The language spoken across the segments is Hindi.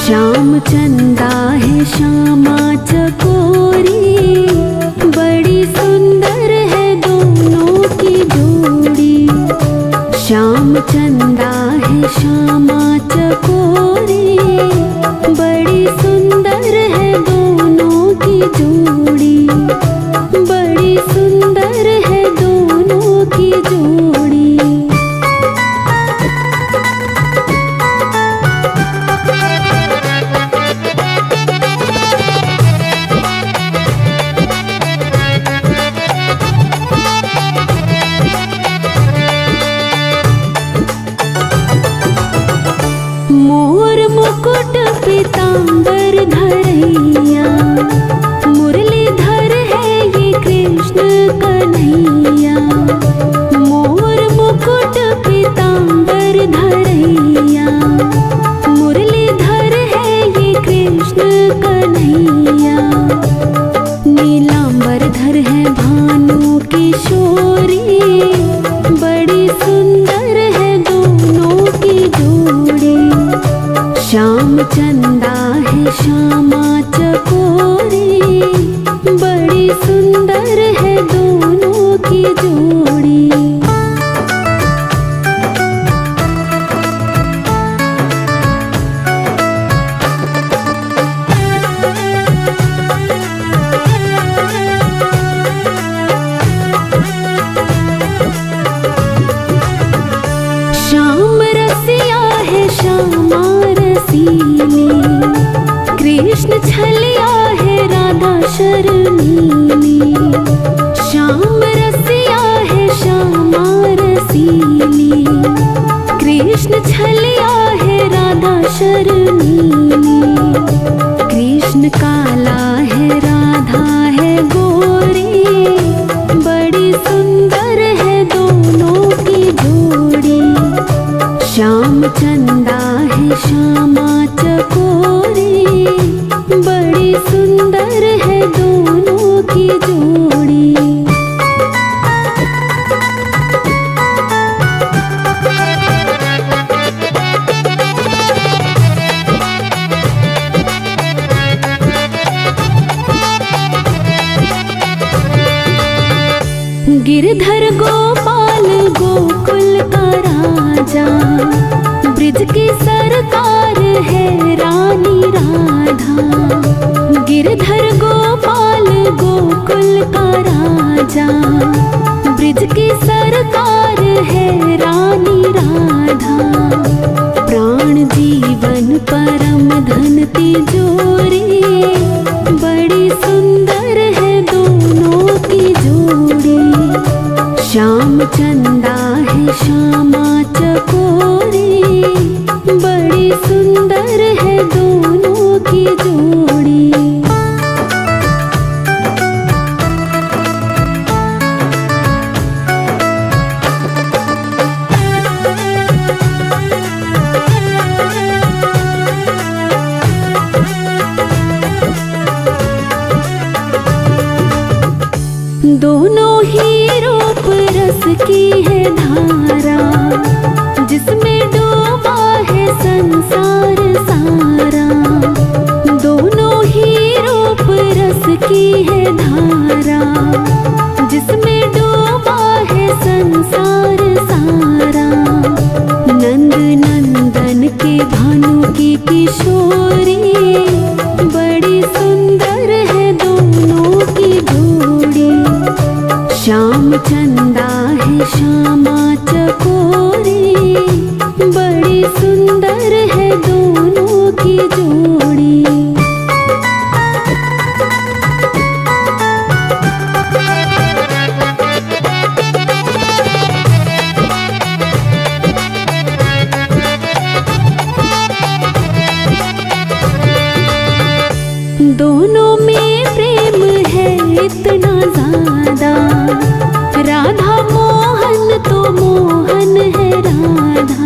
श्याम चंदा है श्यामा चकोरी, बड़ी सुंदर है दोनों की जोड़ी। श्याम चंदा है श्यामा चकोरी, बड़ी सुंदर है दोनों की जोड़ी। बड़ी सुंदर है दोनों की जोड़ी। मोर मुकुट पीतांबर धरैया, मुरलीधर है ये कृष्ण कन्हैया। मोर मुकुट पीतांबर धरैया, मुरलीधर है ये कृष्ण कन्हैया। नीलांबर धर है भानु किशोरी, बड़ी सुंदर है दोनों की जोड़ी। श्याम चंदा है श्यामा चकोरी, बड़ी सुंदर है दोनों की जोड़ी। श्याम रसिया है श्यामा रसीली, कृष्ण छलिया है राधा शर्मीली। श्याम रसिया है श्यामा रसीली, कृष्ण छलिया है राधा शर्मीली। कृष्ण काला है राधा है गोरी, बड़ी सुंदर है दोनों की जोड़ी। श्याम चंदा है श्यामा चकोरी, बड़ी सुंदर है दोनों की जोड़ी। गिरधर गोपाल गोकुल का राजा, ब्रिज की सरकार है रानी राधा। गिरधर गोपाल गोकुल का राजा, ब्रिज की सरकार है रानी राधा। प्राण जीवन परम धन तिजोरी, बड़ी सुंदर है दोनों की जोड़ी। श्याम चंदा है श्यामा चकोरी, बड़ी सुंदर है दोनों की जोड़ी। दोनों ही रूप रस की है धारा, जिसमें डूबा है संसार सारा। दोनों ही रूप रस की है धारा, जिसमें डूबा है संसार सारा। नंद नंदन के भानु की किशोरी, बड़ी सुंदर है दोनों की जोड़ी। श्याम चंदा है श्यामा चकोरी, बड़ी सुंदर है दोनों की जोड़ी। दोनों में प्रेम है इतना ज्यादा, राधा मोहन तो मोहन है राधा।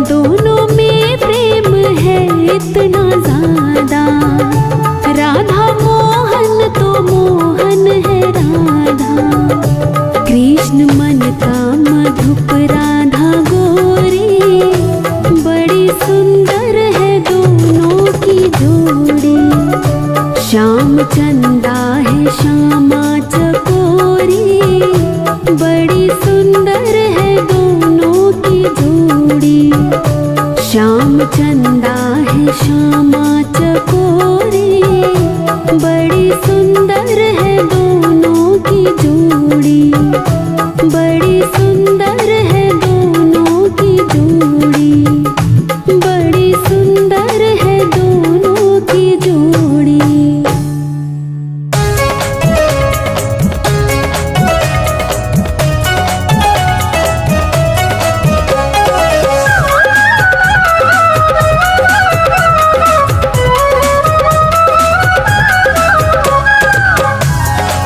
दोनों में प्रेम है इतना ज्यादा, राधा मोहन तो मोहन है राधा। कृष्ण मन का मधुप राधा गोरी, बड़ी सुंदर है दोनों श्याम चंदा है श्यामा चकोरी, बड़ी सुंदर है दोनों की जोड़ी, बड़ी सुंदर है दोनों की जोड़ी, बड़ी सुंदर है दोनों की जोड़ी।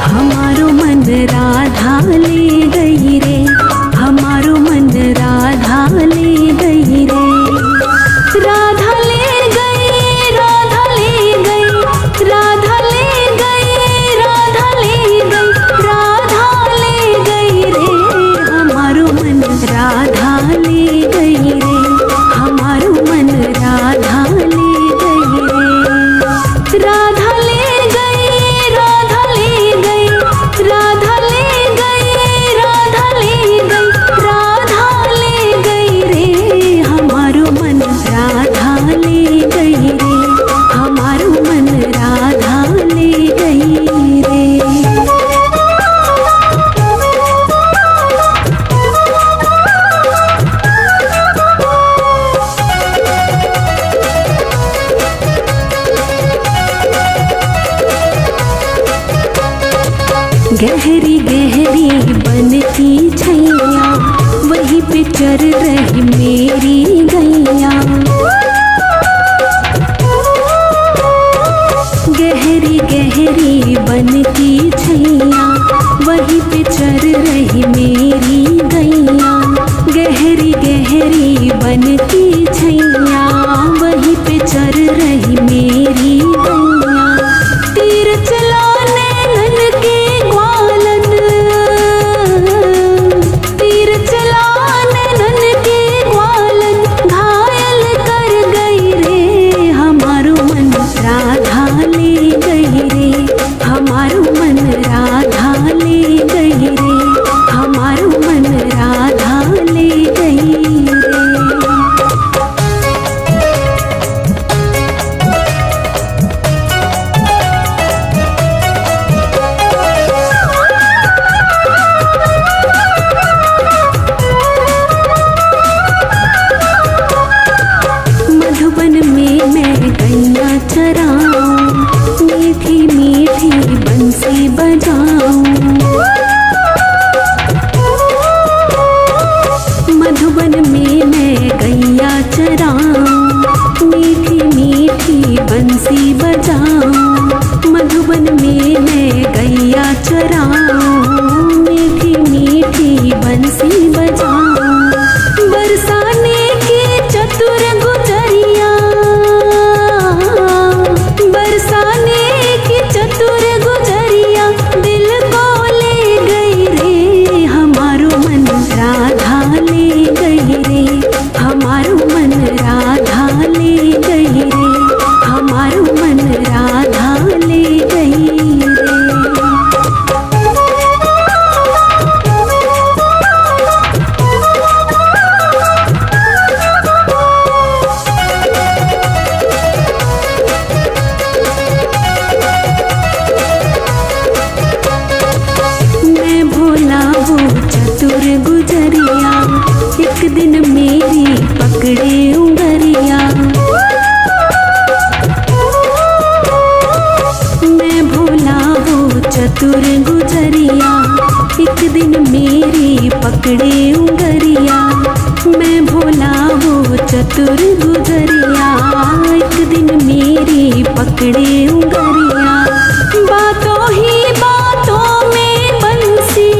हमारो मन राधा ले गई रे, हमारो मन राधा ले गई रे, राधा ले गई, राधा ले गई, राधा ले गई, राधा ले गई, राधा ले गई रे, हमारो मन राधा ले गई रे, हमारो मन राधा ले गई रे, राधा ले गई, राधा ले गई, राधा ले गई, राधा ले गई, राधा ले गई रे, हमारो मन राधा ले गई रे, हमारो मन राधा ले गई रे। गहरी गहरी बनती छैया, वहीं पे चर रही मेरी गैया, गहरी गहरी बनती छैया, वहीं पे चर रही मेरी गैया, गहरी गहरी बनती छैया, वहीं पे चर रही मेरी गैया, तीर चलाने नन के ग्वालन, तीर चलाने नन के ग्वालन, घायल कर गई रे, हमारो मन राधा ले गई रे, हमारो मन राधा ले गई रे, हमारो मन राधा ले गई रे। मधुबन में मैं गैया चराऊं, मीठी मीठी बंसी बजाऊं, मधुबन में मैं गैया चराऊं, मीठी मीठी बंसी बजाऊं, मधुबन में मैं गैया चराऊं, मीठी मीठी बंसी बजाऊं, बरसाने की चतुर गुजरिया, बरसाने की चतुर गुजरिया, दिल को ले गई रे, हमारो मन राधा ले गई रे, हमारो मन राधा ले गई रे, हमारो मन राधा ले गई रे। मैं भोला वो चतुर गुजरिया, एक दिन मेरी पकड़े उंगरिया, मैं भोला वो चतुर गुजरिया, एक दिन मेरी पकड़े उंगरिया, मैं भोला वो चतुर गुजरिया, एक दिन मेरी पकड़े उंगरिया, बातों ही बातों में बंसी,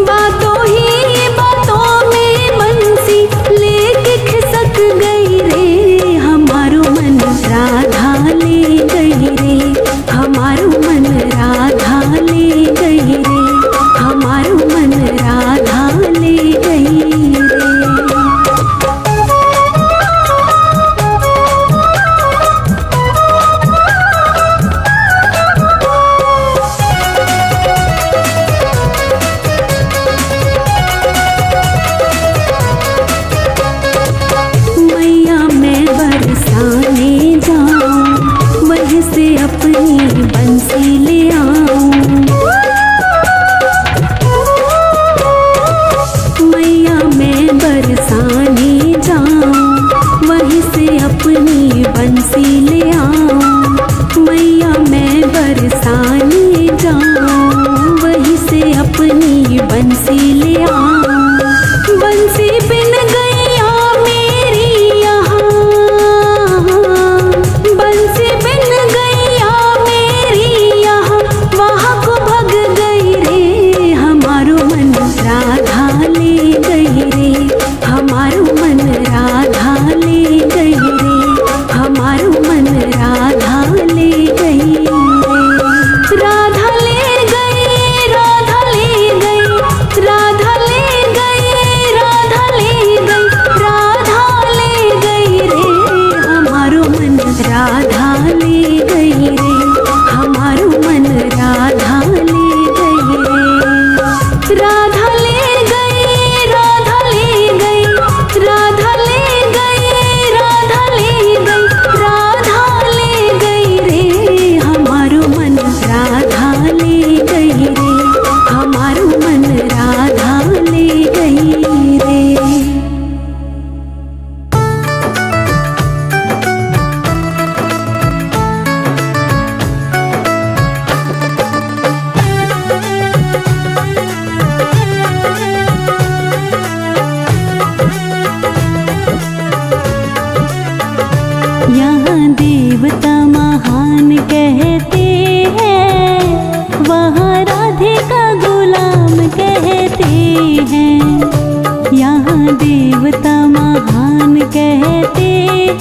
बातों ही बातों में बंसी, लेके खिसक गई रे, हमारो मन राधा ले गई रे, हमारो मन राधा ले गई रे, हमारो मन राधा ले गई रे।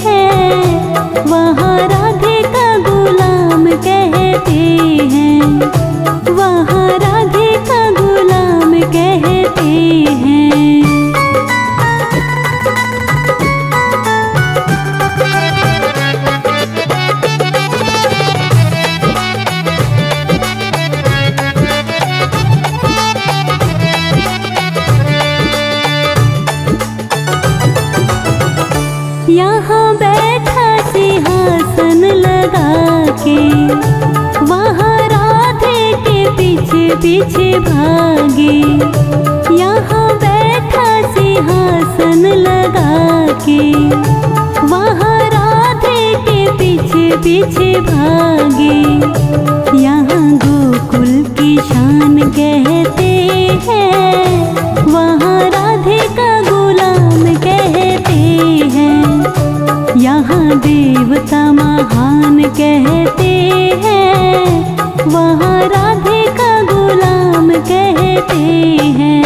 हैं, वहाँ राधे का गुलाम कहते हैं, वहाँ राधे का गुलाम कहते हैं। यहाँ बैठा सिंहासन लगा के, वहाँ राधे के पीछे पीछे भागे। यहाँ बैठा सिंहासन लगा के, वहाँ राधे के पीछे पीछे भागे। यहाँ गोकुल की शान कहते हैं, वहाँ राधे का गुलाम कहते हैं। यहाँ देवता महान कहते हैं, वहाँ राधे का गुलाम कहते हैं।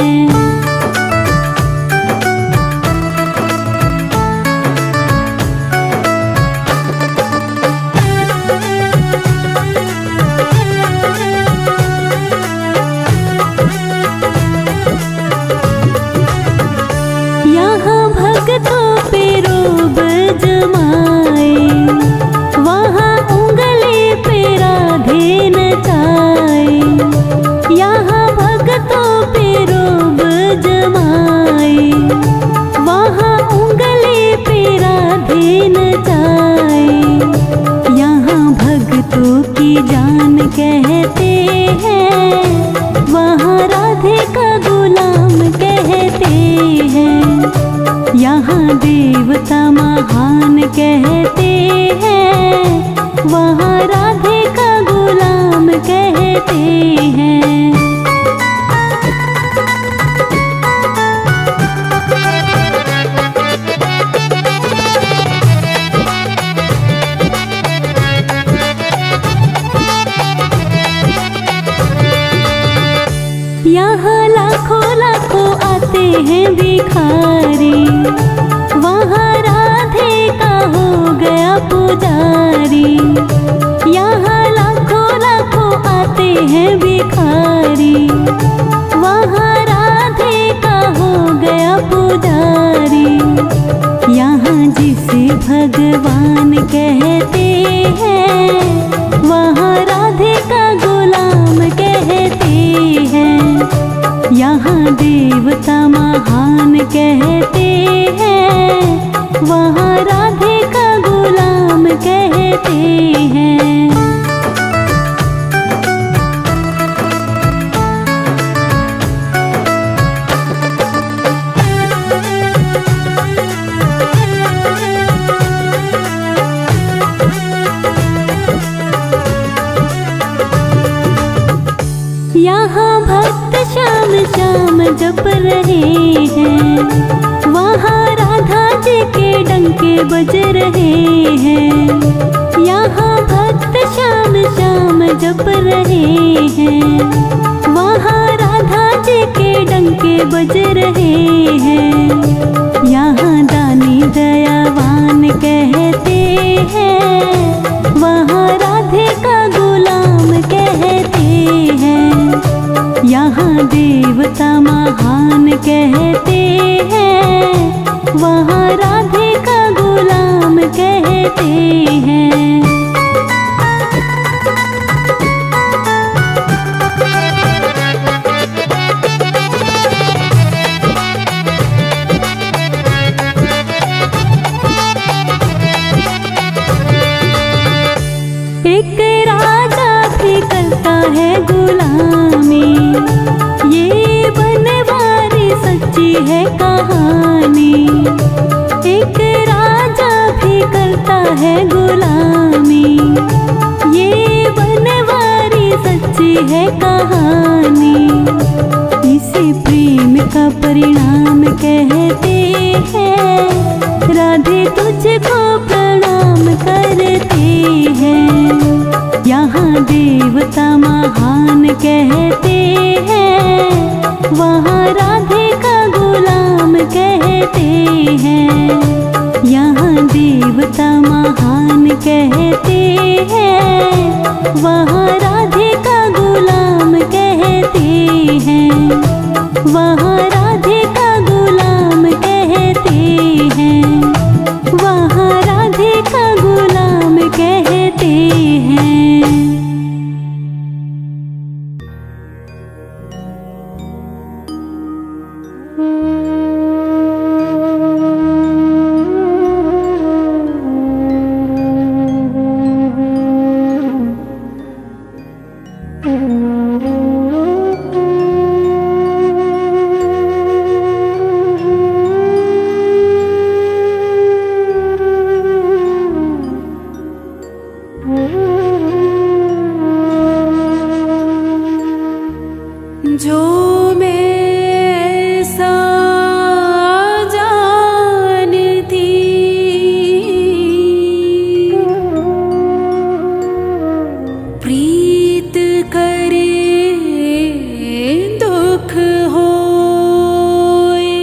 यहाँ भक्तों पे रोब जमाए, वहाँ उंगली पे राधे नचाए। यहाँ भक्तों पे रोब जमाए, वहाँ उंगली पे राधे नचाए। यहाँ भक्तों की जान कहते हैं, वहाँ राधे का गुलाम कहते हैं। यहाँ देवता महान कहते हैं, वहाँ राधे का गुलाम कहते हैं। यहाँ लाखों लाखों आते हैं भिखारी, वहाँ राधे का हो गया पुजारी। यहाँ लाखों लाखों आते हैं भिखारी, वहाँ राधे का हो गया पुजारी। यहाँ जिसे भगवान कहते हैं, वहाँ राधे का गुलाम कहते हैं। यहाँ देवता महान कहते हैं, वहाँ राधे का गुलाम कहते हैं। यहाँ भक्त श्याम श्याम जप रहे हैं, वहाँ राधा जी के डंके बज रहे हैं। यहाँ भक्त श्याम श्याम जप रहे हैं, वहाँ राधा जी के डंके बज रहे हैं। यहाँ दानी दयावान कहते हैं, वहाँ राधे का गुलाम कहते हैं। यहाँ देवता महान कहते हैं, वहाँ राधे का गुलाम कहते हैं। एक राजा भी करता है गुलामी, ये बनवारी सच्ची है कहानी। एक राजा भी करता है गुलामी, ये बनवारी सच्ची है कहानी। इसे प्रेम का परिणाम कहते हैं, राधे तुझको प्रणाम करते हैं। यहाँ देवता महान कहते हैं, वहाँ राधे का गुलाम कहते हैं। यहाँ देवता महान कहते हैं, वहाँ राधिका गुलाम कहते हैं, वहाँ राधिका गुलाम कहते हैं, वहाँ राधिका गुलाम कहते हैं। जो मैं सा जानती, प्रीत करे दुख होए,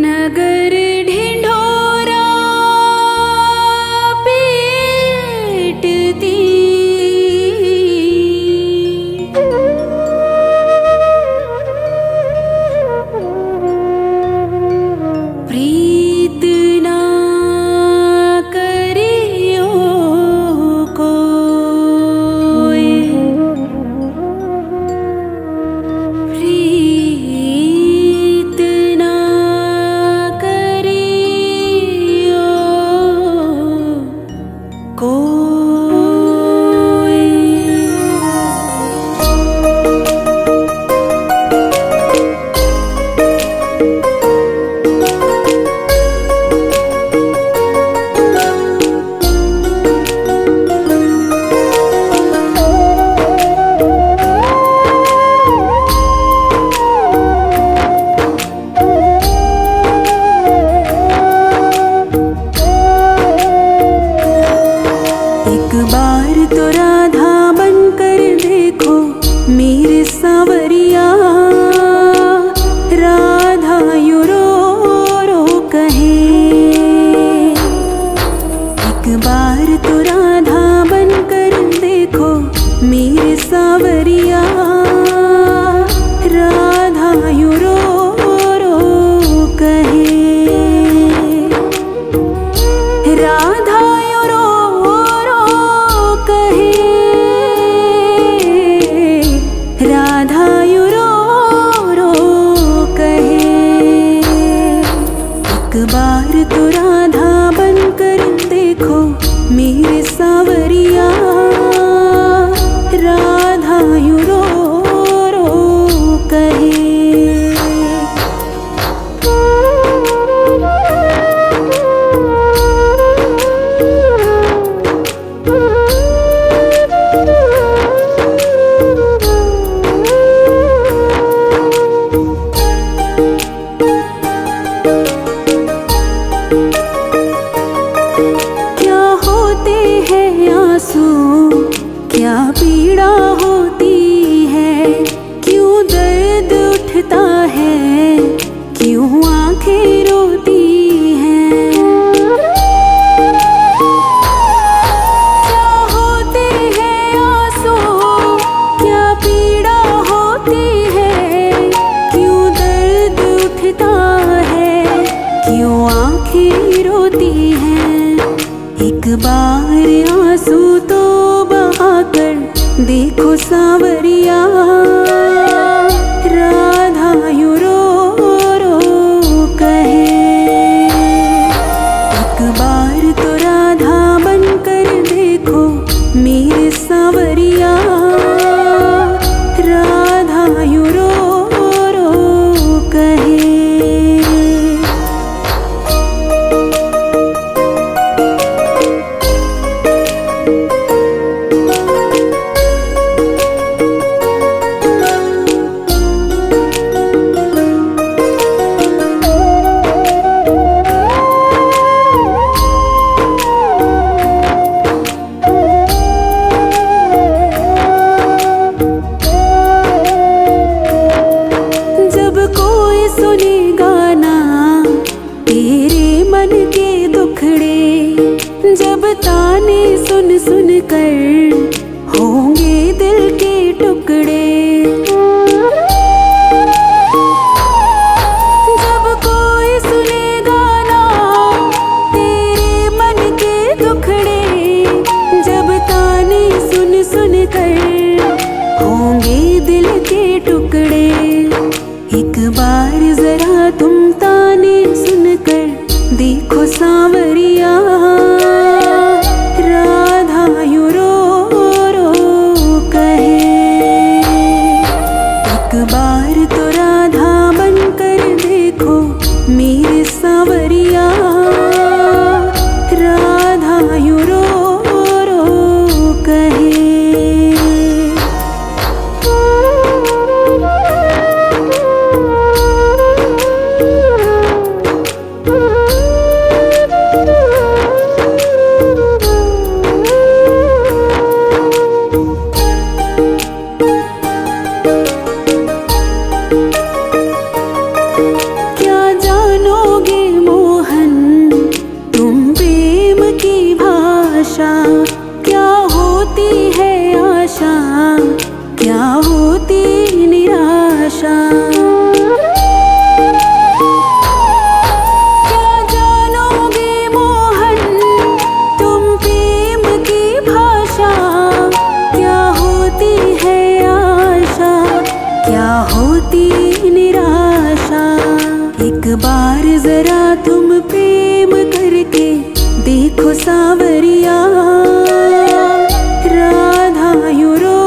नगर ढिंढोरा पीटती, प्रीत ना करियो कोई, प्रीत ना करियो कोई। एक बार तो राधा बनकर देखो मेरे सावरिया, राधा यूं रो रो कहे। एक बार तो राधा बनकर देखो मेरे सावरिया, राधा यूं रो रो कहे, राधा यूं रो रो कहे, राधा यूं रो रो कहे। एक बार तो राधा बनकर देखो मेरे सावरिया, राधा यूं रो रो कहे। क्या होते हैं आंसू, क्या पीड़ा होती है, क्यों दर्द उठता है, क्यों आंखें रोती हैं। क्या होते हैं आंसू, क्या पीड़ा होती है, क्यों दर्द उठता है, क्यों आंखें रोती हैं। एक बार आंसू तो बहाकर देखो सावरिया, राधा यूं रो रो कहे। एक बार तो राधा बनकर देखो मेरे सावरिया, राधा यूं रो रो कहे। तुम ताने सुनकर देखो सांवरिया, राधा यूं रो रो कहे। एक बार तो राधा बनकर देखो मेरे सांवरिया, राधा यूं रो रो कहे। क्या होती है आशा, क्या होती निराशा। क्या जानोगे मोहन तुम प्रेम की भाषा, क्या होती है आशा, क्या होती निराशा। एक बार जरा तुम प्रेम करके देखो सांवरिया, राधा यूं रो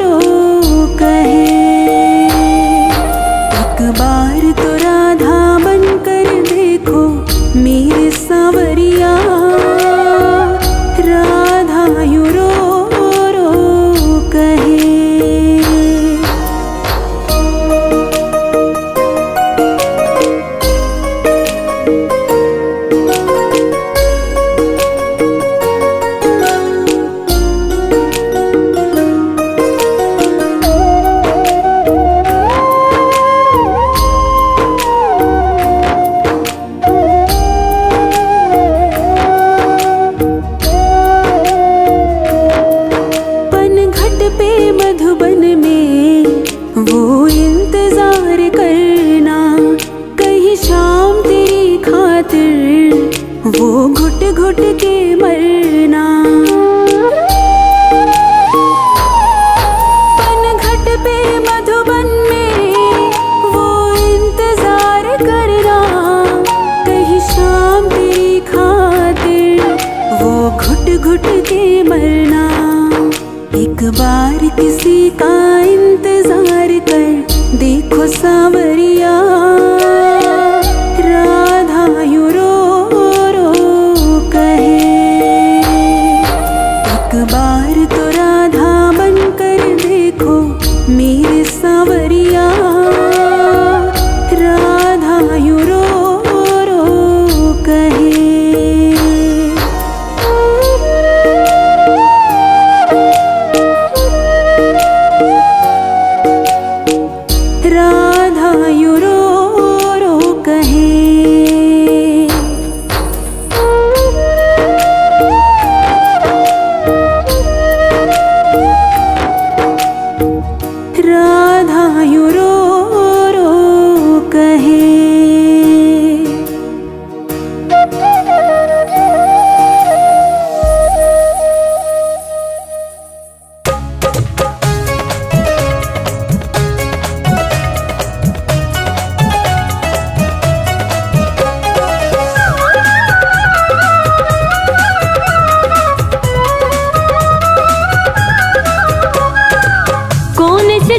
रो कहे। एक बार तो राधा बनकर देखो मेरे सांवरिया, राधा यूं रो रो कहे। मधुबन में वो इंतजार करना, कहीं शाम तेरी खातिर वो घुट घुट के मरना। पनघट पे मधुबन में वो इंतजार करना, कहीं शाम तेरी खातिर वो घुट घुट के मरना। एक बार किसी का इंतजार कर देखो सांवरिया, राधा यूं रो रो कहे। एक बार तो राधा बनकर देखो मेरे सांवरिया, राधा यूं रो रो कहे। राधा यूं रो रो कहे। राधा यूं रो रो कहे।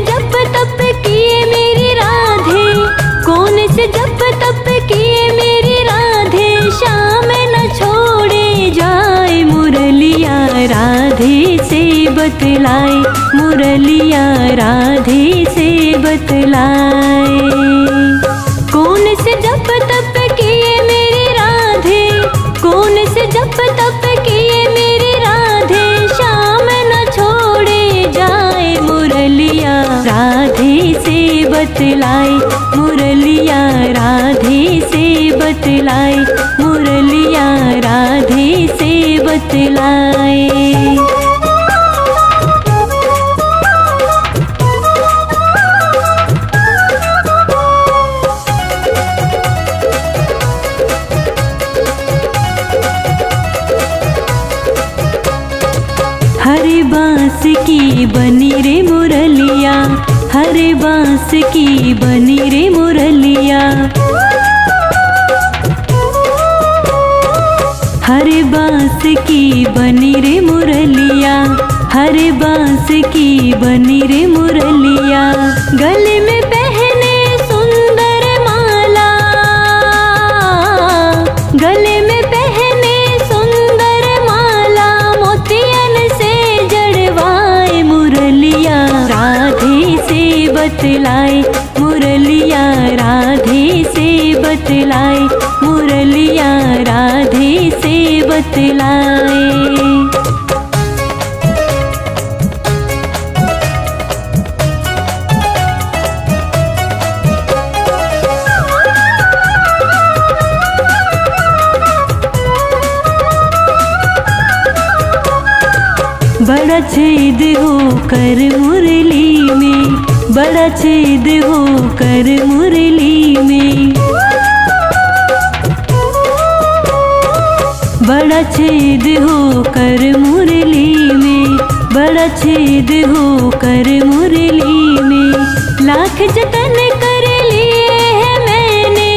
जप तप किए मेरी राधे, कौन से जप तप किए मेरी राधे, शाम न छोड़े जाए मुरलिया राधे से बतलाए, मुरलिया राधे से बतलाए। कौन से जप तप किए मेरी राधे, कौन से जप तप किए मेरी राधे, शाम न छोड़े जाए मुरलिया राधे से बतलाए, मुरलिया राधे से बतलाए, मुरलिया राधे से बतलाए। हरे बांस की बनी रे मुरलिया, हरे बांस की बनी रे मुरलिया, हरे बांस की बनी रे मुरलिया, हरे बांस की बनी रे मुरलिया। गले में पहने सुंदर माला, गले में पहने सुंदर माला, मोतियन से जड़वाए मुरलिया राधे से बतलाए, मुरलिया राधे से बतलाए, मुरलिया राधे से बतलाए। बड़ा छेद हो कर मुरली में, बड़ा छेद हो कर मुरली में, बड़ा छेद हो कर मुरली में, बड़ा छेद हो कर मुरली में। लाख जतन कर लिए हैं मैंने,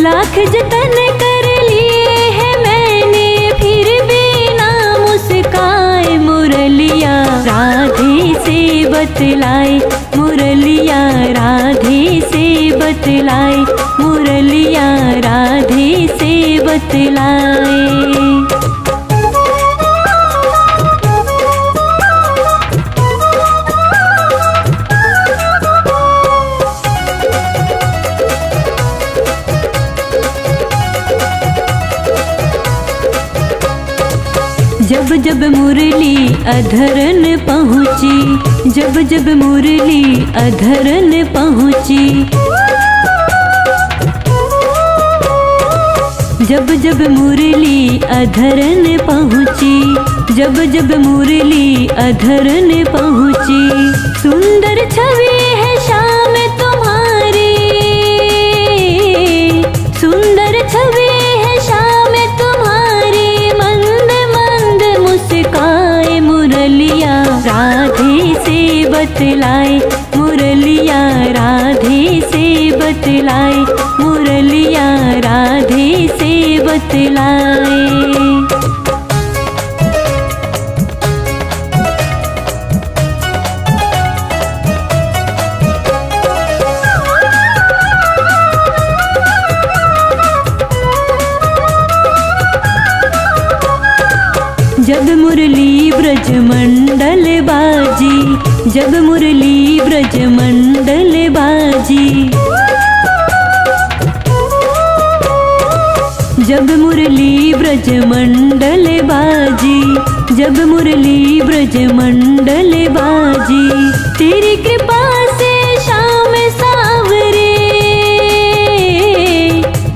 लाख जतन कर लिए हैं मैंने, फिर भी ना मुस्काए मुरलिया राधे से बतलाए, मुरलिया राधे से बतलाए, मुरलिया राधे से बतलाए। जब जब मुरली अधरन पहुँची, जब जब मुरली अधरन पहुँची, जब जब मुरली अधरन पहुँची, जब जब मुरली अधरन पहुँची। सुंदर छवि है शाम तुम्हारी, सुंदर छवि है शाम तुम्हारी, मंद मंद मुस्काए मुरलिया राधे से बतलाए, मुरलिया राधे से बतलाए, मुरलिया राधे से बतलाए। जब मुरली ब्रज मंडल बाजी, जब मुरली ब्रज मंडल बाजी, जब मुरली ब्रज मंडल बाजी, जब मुरली ब्रज मंडल बाजी। तेरी कृपा से श्याम सावरे,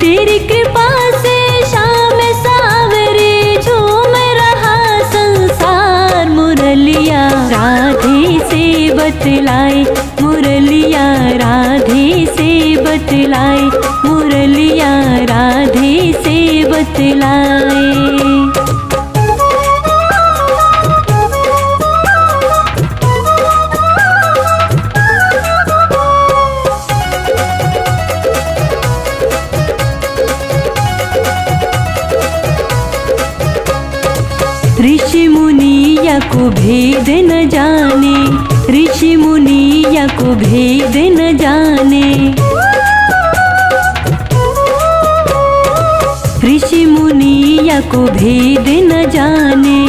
तेरी कृपा से श्याम सावरे, झूम रहा संसार मुरलिया राधे से बतलाए, मुरलिया राधे से बतलाए, मुरलिया राधे से बतलाए। ऋषि मुनिया को भेद न जाने, ऋषि मुनिया को भेद न जाने, ऋषि मुनिया को भेद न जाने,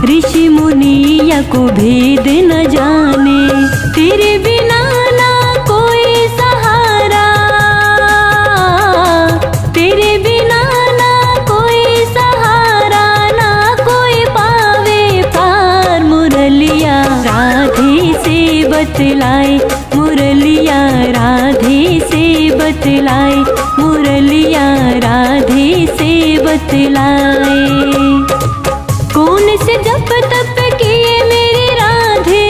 ऋषि मुनिया को भेद न जाने। तेरे बिना ना कोई सहारा, तेरे बिना ना कोई सहारा, ना कोई पावे पार मुरलिया राधे से बतलाए, मुरलिया राधे से बतलाए, मुरलिया राधे से बतलाए। कौन से जप तप किए मेरी राधे,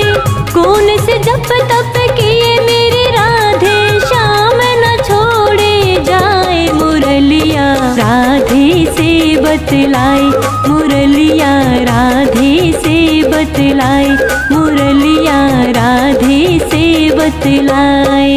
कौन से जप तप किए मेरी राधे, श्याम न छोड़े जाए मुरलिया राधे से बतलाए, मुरलिया राधे से बतलाए, मुरलिया राधे से बतलाए।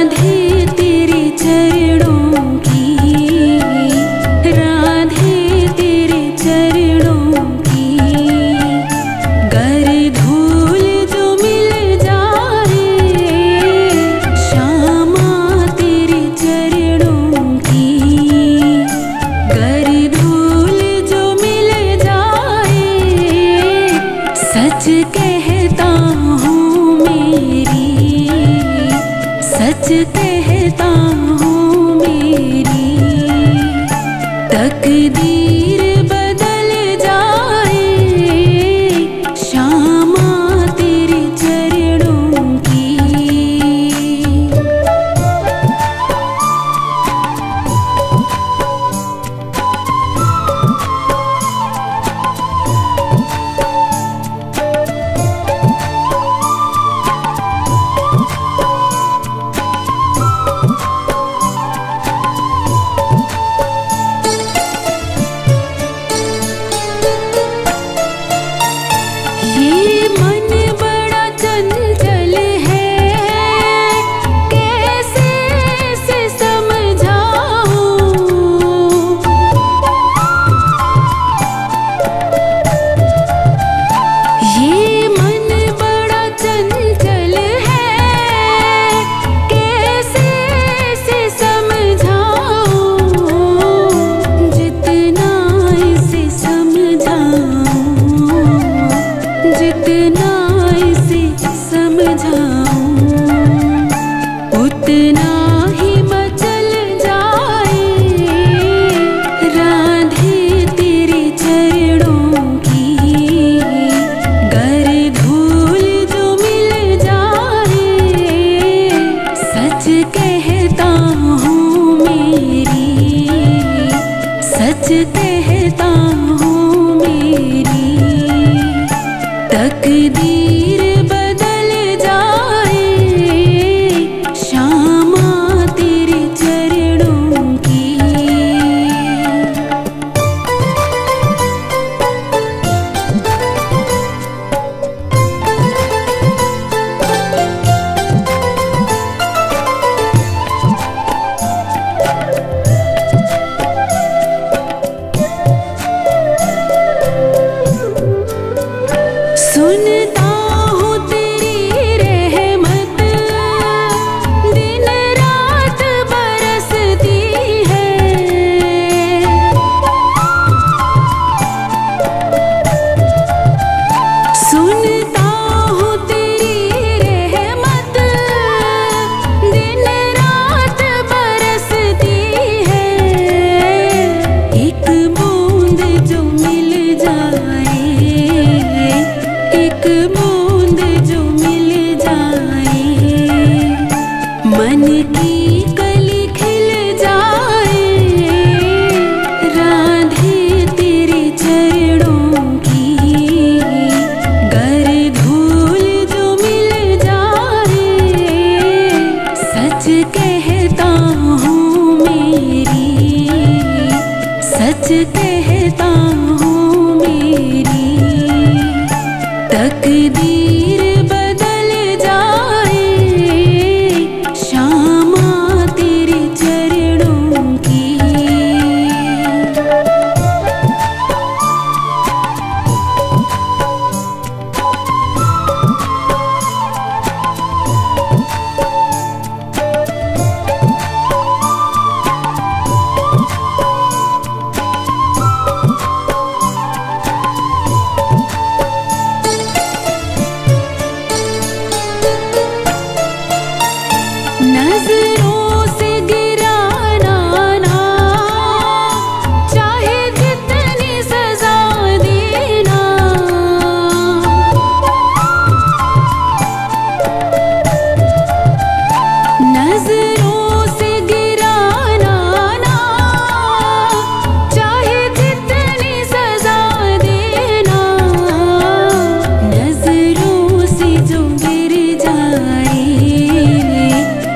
राधे तेरे चरणों की, राधे तेरे चरणों की, गर धूल जो मिल जाए श्यामा तेरे चरणों की, गर धूल जो मिल जाए सच कहता हूँ मेरी, सच कहता हूँ मेरी तकदीर बदल जाए श्यामा तेरे चरणों की। ये मन बड़ा चंचल है, कैसे इसे समझाऊं, ये मन बड़ा चंचल है, कैसे इसे समझाऊं, जितना इसे समझाऊं, जितना इसे समझाऊं उतना ही मचल जाए राधे तेरे चरणों की, गर धूल जो मिल जाए सच कहता हूँ मेरी, सच कहता हूँ मेरी तकदीर बदल जाए श्यामा तेरे चरणों की। सुनता हूँ तेरी रहमत दिन रात बरसती है, सुनता हूँ तेरी रहमत दिन रात बरसती है, एक बूंद जो मिल जाए, एक बूंद जो मिल जाए मन की कली खिल जाए राधे तेरे चरणों की, गर धूल जो मिल जाए सच कहता हूँ मेरी, सच कहता हूँ मेरी तकदीर बदल जाए श्यामा तेरे चरणों की। नजरों से गिराना ना चाहे जितनी सजा देना, नजरों से गिराना ना चाहे जितनी सजा देना, नजरों से जो गिर जाए,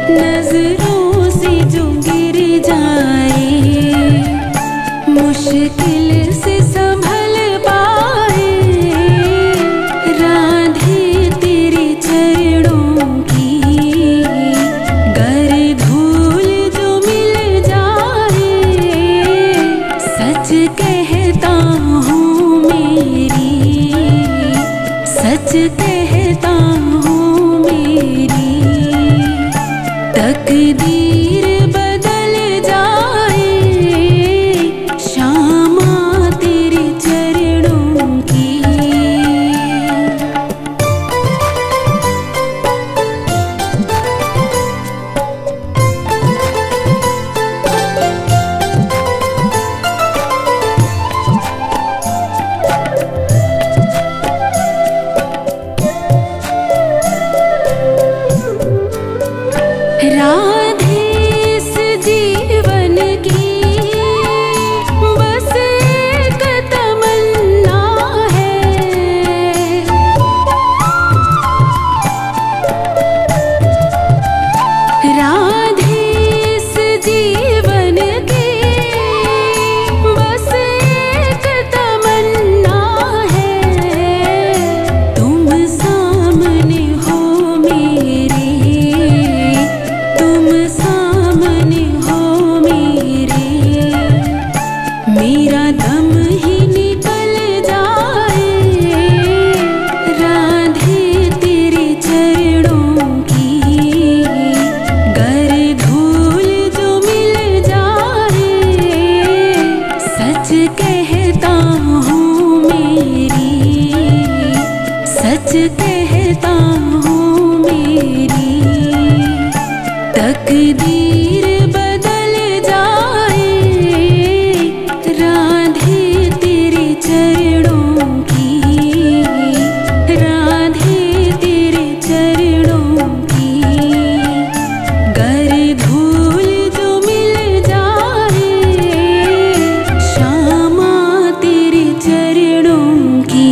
नजरों से जो गिर जाए मुश्किल से संभल पाए राधे तेरे चरणों की, गर तकदीर बदल जाए श्यामा तेरे चरणों की। राधे इस जीवन की बस एक तमन्ना है। राधे इस जीवन की बस एक तमन्ना है। तुम सामने हो मेरे, तुम सामने हो मेरे, मेरा दम ही निकल जाए राधे तेरे चरणों की। गर धूल जो मिल जाए सच कहता हूँ मेरी, सच कहता हूँ मेरी। तकदीर बदल जाए राधे तेरे चरणों की, राधे तेरे चरणों की। गर धूल जो मिल जाए श्यामा तेरे चरणों की।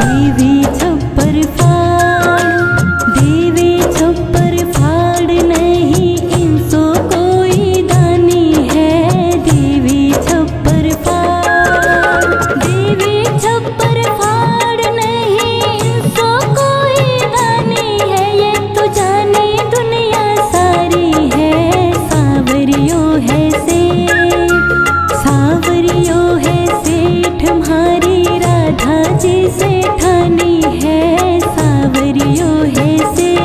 देवी छप्पर फाड़, देवी छप्पर फाड़, नहीं इनसो कोई दानी है। देवी छप्पर फाड़, देवी छप्पर फाड़, नहीं इनसो कोई दानी है। ये तो जाने दुनिया सारी है। सावरियो है सेठ, सावरियो है सेठ, हमारी राधा जी सेठानी है। सावरियो है सेठ।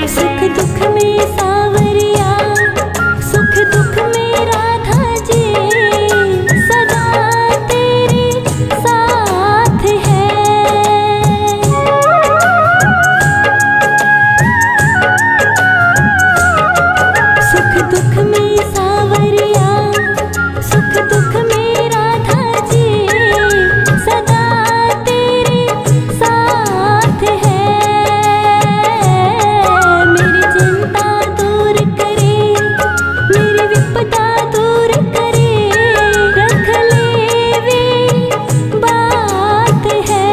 सुख दुख में सावरिया, सुख दुख में राधा जी, सदा तेरे साथ है। सुख दुख में सावरिया, सुख दुख में राधा जी, सदा तेरे साथ है। मेरी चिंता दूर करे, मेरी विपदा दूर करे, रख ले वे बात है।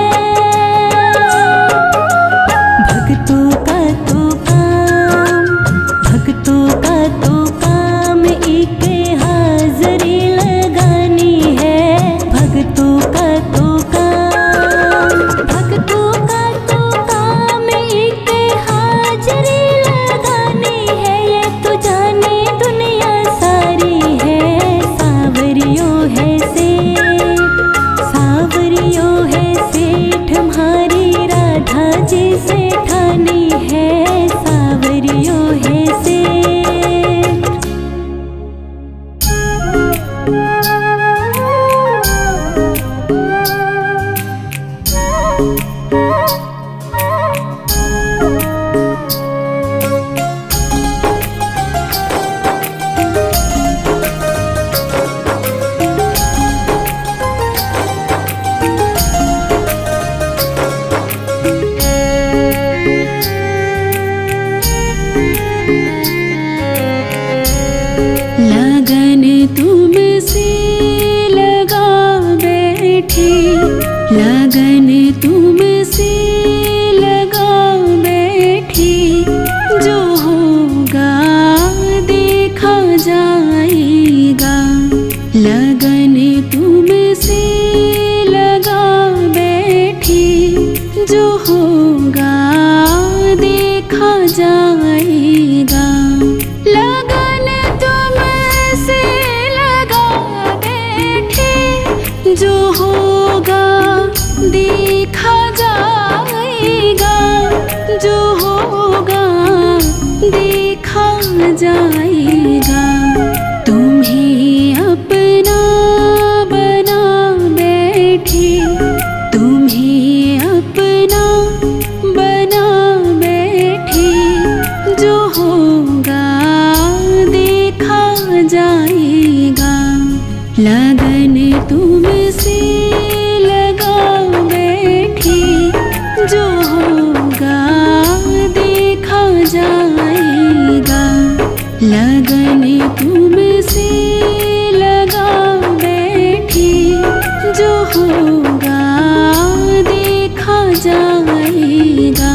भक्तों का तो काम, भक्तों का तो काम, एक हाजरी लगानी है। भक्तों का तो काम, भक्तों का तो काम, एक हाजरी लगानी है। ये तो जाने दुनिया सारी है। सावरियो है सेठ, सावरियो है सेठ, हमारी राधा जी सेठानी है। सावरियो है सेठ। लगन तुमसे लगा बैठे, लगन तुमसे लगा बैठे, जो होगा देखा जाएगा। लगन तुमसे लगा बैठे, जो होगा देखा जाएगा। लगन तुमसे लगा बैठे, जो होगा देखा जाएगा। जो होगा देखा जाएगा। तुम्हें अपना बना बैठे, तुम्हें अपना बना बैठे, जो होगा देखा जाएगा। लगन तुमसे लगा बैठे, जो होगा देखा जाएगा। लगन तुमसे लगा बैठे, जो होगा देखा जाएगा।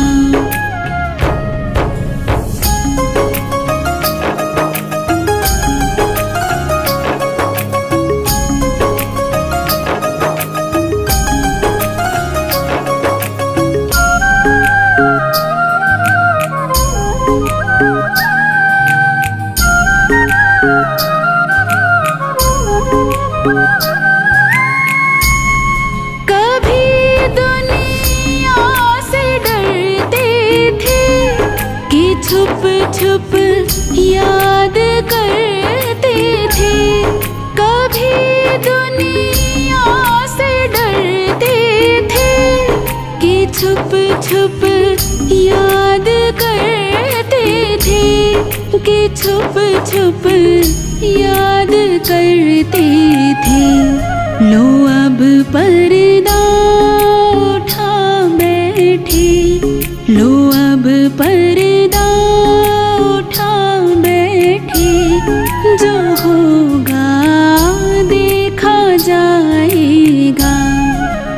कि छुप छुप याद करते थे। लो अब पर्दा उठा बैठे, लो अब पर्दा उठा बैठे। जो होगा देखा जाएगा,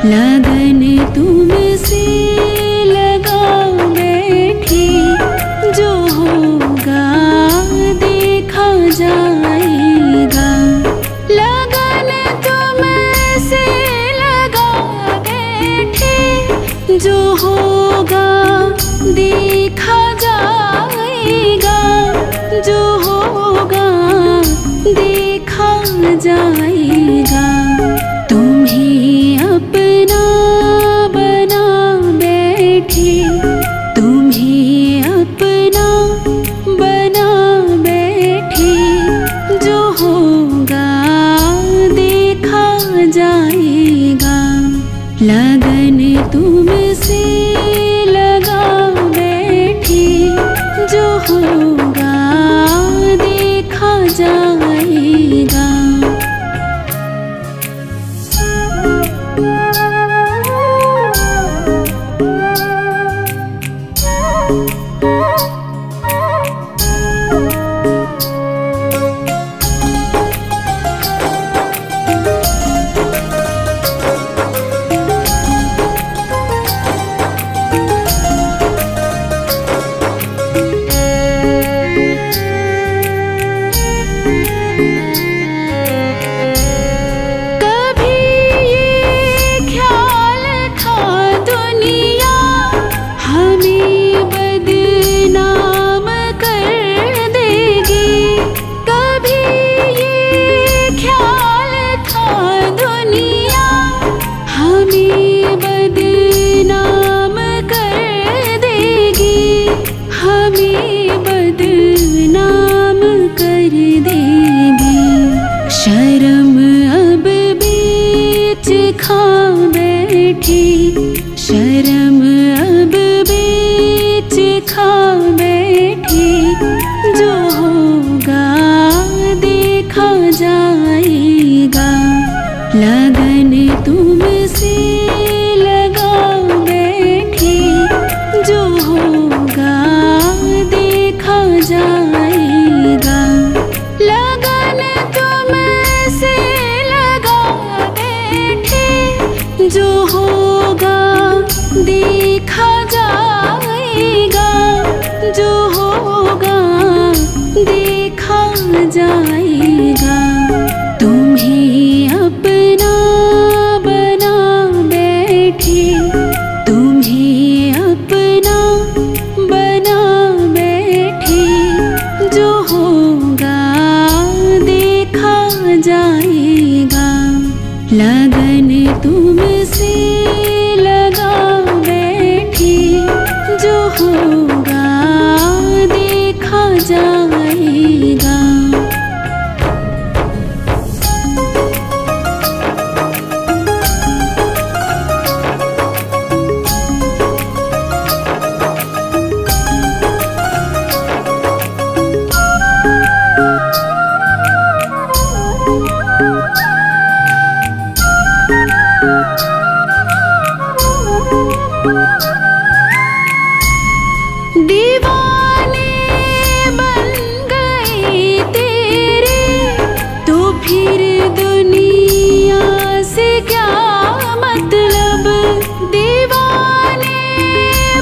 लगन तुमसे लगा बैठे। जो होगा देखा जाएगा, लगन तुमसे लगा बैठे। जो होगा देखा जाएगा, जो होगा देखा जाएगा। तुम्हें अपना बना बैठे, तुम्हें अपना बना बैठे। जो होगा देखा जाएगा, लगन तुमसे लगा बैठे। जो होगा देखा जाएगा। शर्म अब बीच खा बैठे, शर्म अब बीच खा बैठे। जो होगा देखा जाएगा, लगन तुमसे लगा बैठे। जो होगा देखा जाएगा, लगन तुमसे लगा बैठे। जो होगा देखा जाएगा, जो होगा देखा जाएगा। तुम्हें अपना बना बैठे, तुम्हें अपना बना बैठे। जो होगा देखा जाएगा, लगन तुमसे लगा बैठे। जो होगा देखा जाएगा। दीवाने बन गए तेरे, तो फिर दुनिया से क्या मतलब। दीवाने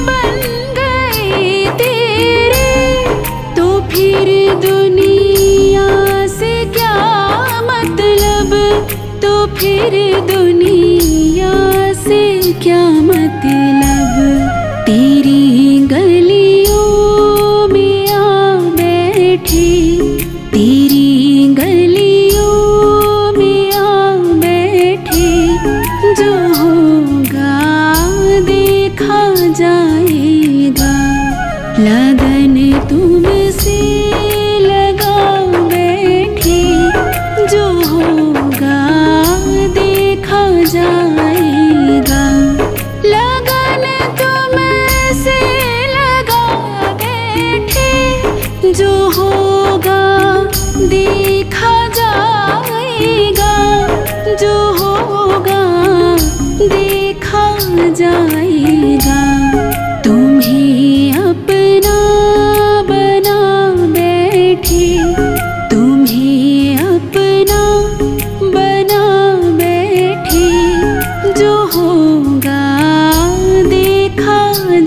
बन गए तेरे, तो फिर दुनिया से क्या मतलब। तो फिर दुनिया से क्या मतलब। तेरी गलियों में आ बैठे, तेरी गलियों में आ बैठे। जो होगा देखा जाएगा, लगन तुमसे लगा बैठे। जो होगा देखा जाएगा, लगन तुमसे लगा बैठे। जो होगा देखा जाएगा, जो होगा देखा जाएगा। तुम्हें अपना बना बैठे, तुम्हें अपना बना बैठे, जो होगा देखा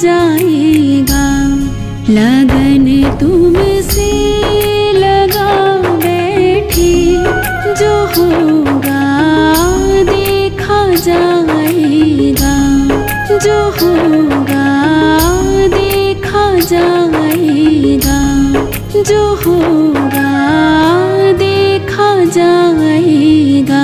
जाएगा। लगन तुमसे लगा बैठे, जो होगा देखा जाएगा, जो होगा देखा जाएगा, जो होगा देखा जाएगा।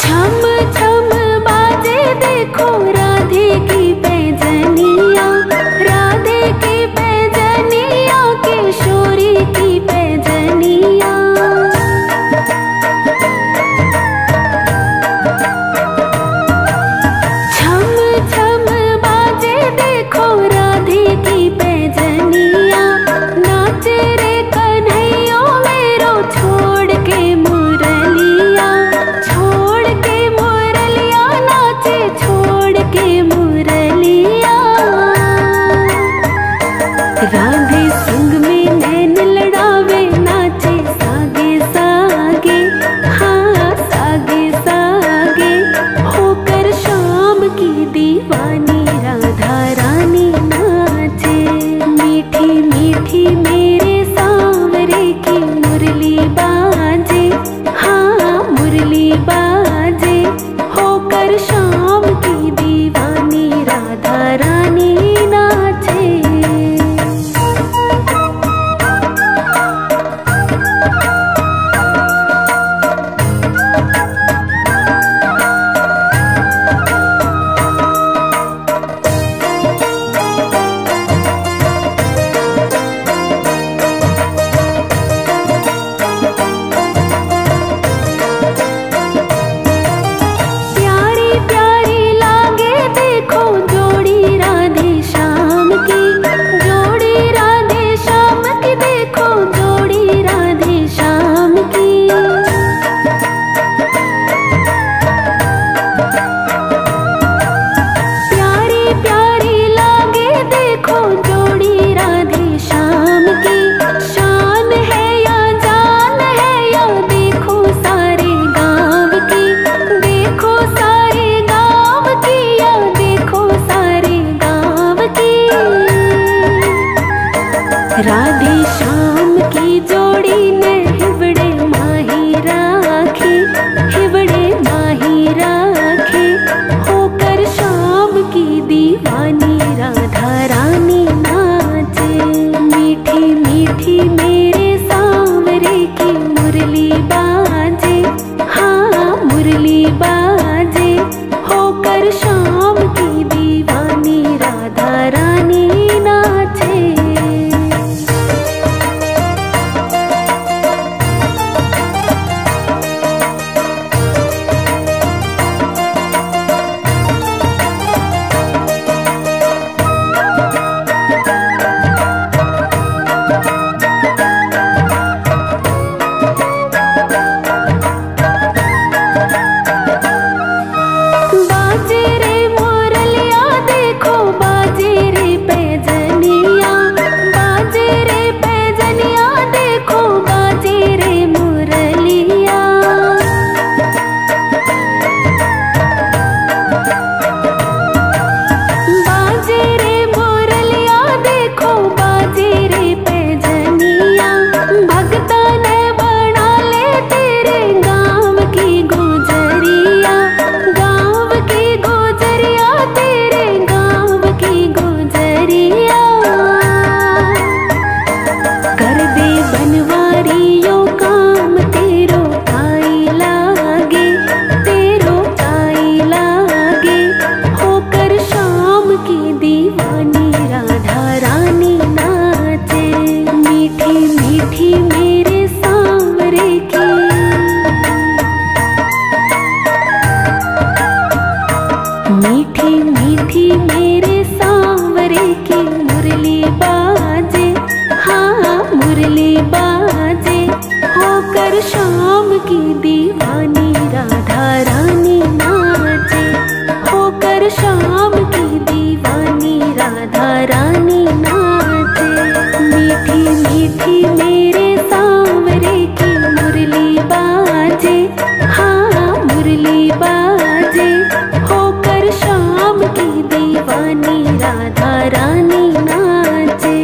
छम छम राधे श्याम की जोड़ी ने हिवड़े माही राखी, हिवड़े माही राखी। होकर शाम की दीवानी राधा रानी नाचे। मीठी मीठी मेरे सांवरे की मुरली बाजे, हाँ मुरली बाजे। होकर शाम की दीवानी राधा रानी नाचे। बाजे रे मोरलिया देखो बाजे रे पैजनिया, बाजे रे पैजनिया देखो बाजे रे मोरलिया। बाजे रे मोरलिया देखो बाजे रे पैजनिया। भगता ने बना ले तेरे गाँव की गुजरिया, गाँव की गुजरिया तेरे गाँव की गुजरिया। कर दे बनवारियों काम तेरो काई लागे, तेरो काई लागे। होकर शाम की दीवानी राधा रानी नाचे। मीठी मीठी मेरे सांवरे की, मीठी मीठी मेरे सांवरे की मुरली बाजे, हाँ मुरली बाजे। होकर शाम की दीवानी राधा रानी नाचे। होकर शाम की दीवानी राधा रानी नाचे। मीठी मीठी मेरे सांवरे की मुरली बाजे, हाँ मुरली बाजे। होकर शाम की दीवानी राधा रानी नाचे।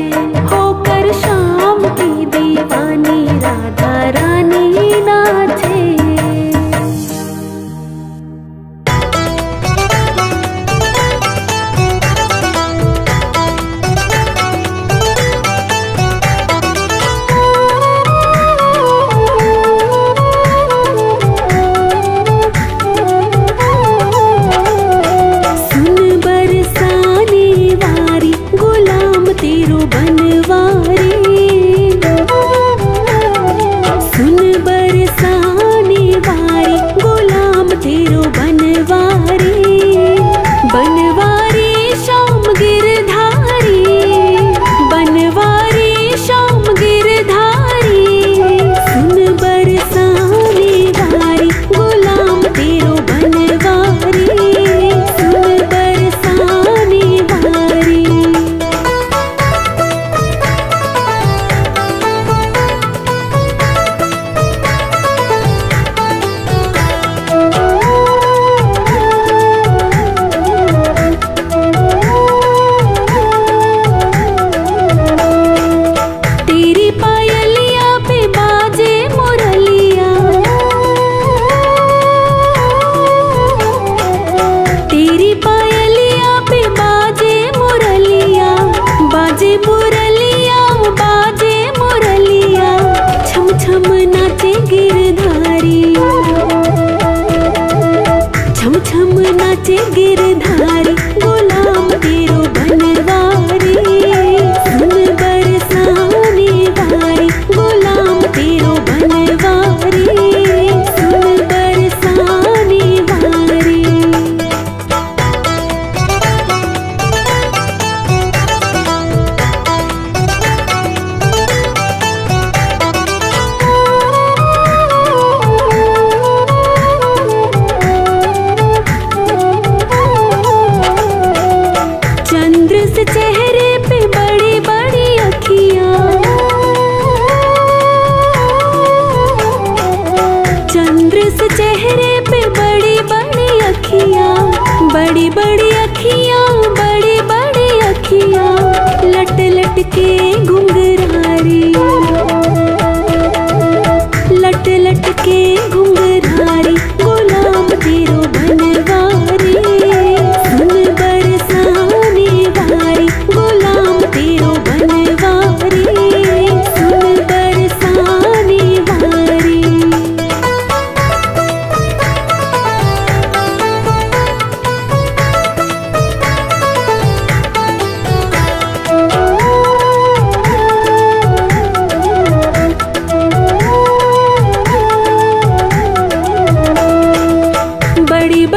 होकर शाम की दीवानी राधा रानी नाचे। सुन बरसाने वारी गुलाम तेरो बनवारी। सुन बरसाने वारी गुलाम तेरो बनवारी। बनवारी श्याम गिरधारी, बनवारी श्याम गिरधारी। सुन बरसाने वारी गुलाम तेरो बनवारी। सुन बरसाने वारी। तेरी पायलिया पे बाजे मुरलिया, तेरी पायलिया पे बाजे मुरलिया। बाजे मुरलिया, बाजे मुरलिया। छम छम नाचे गिरधारी, छम छम नाचे गिरधारी। गुलाम तेरो बनवारी। सुन बरसाने वारी गुलाम तेरो बनवारी। सुन बरसाने वारी। चंद्र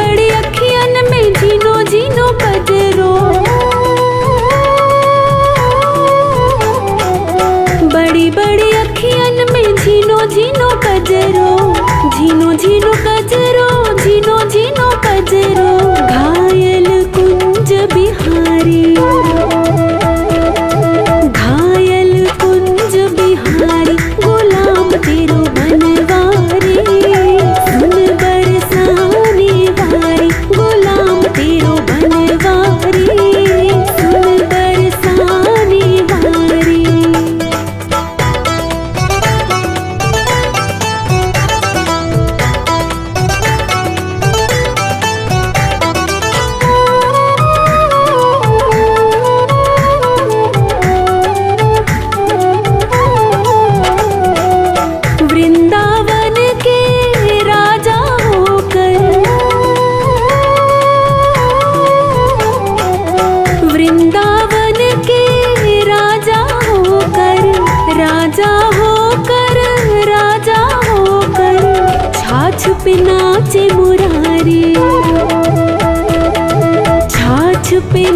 बड़ी अखियन में झीनो झीनो कजरो, बड़ी बड़ी अखियन में झीनो झीनो कजरो, झीनो झीनो कजरो, झीनो झीनो कजरो। घायल कुंज बिहारी, घायल कुंज बिहारी, गुलाम तेरो बनवारी, सुन बरसाने वारी, गुलाम तेरो बनवारी, सुन बरसाने वारी। वृंदावन के राजा होकर, वृंदावन के राजा होकर, राजा होकर, राजा होकर, छाछ पे नाचे मुरारी, छाछ पे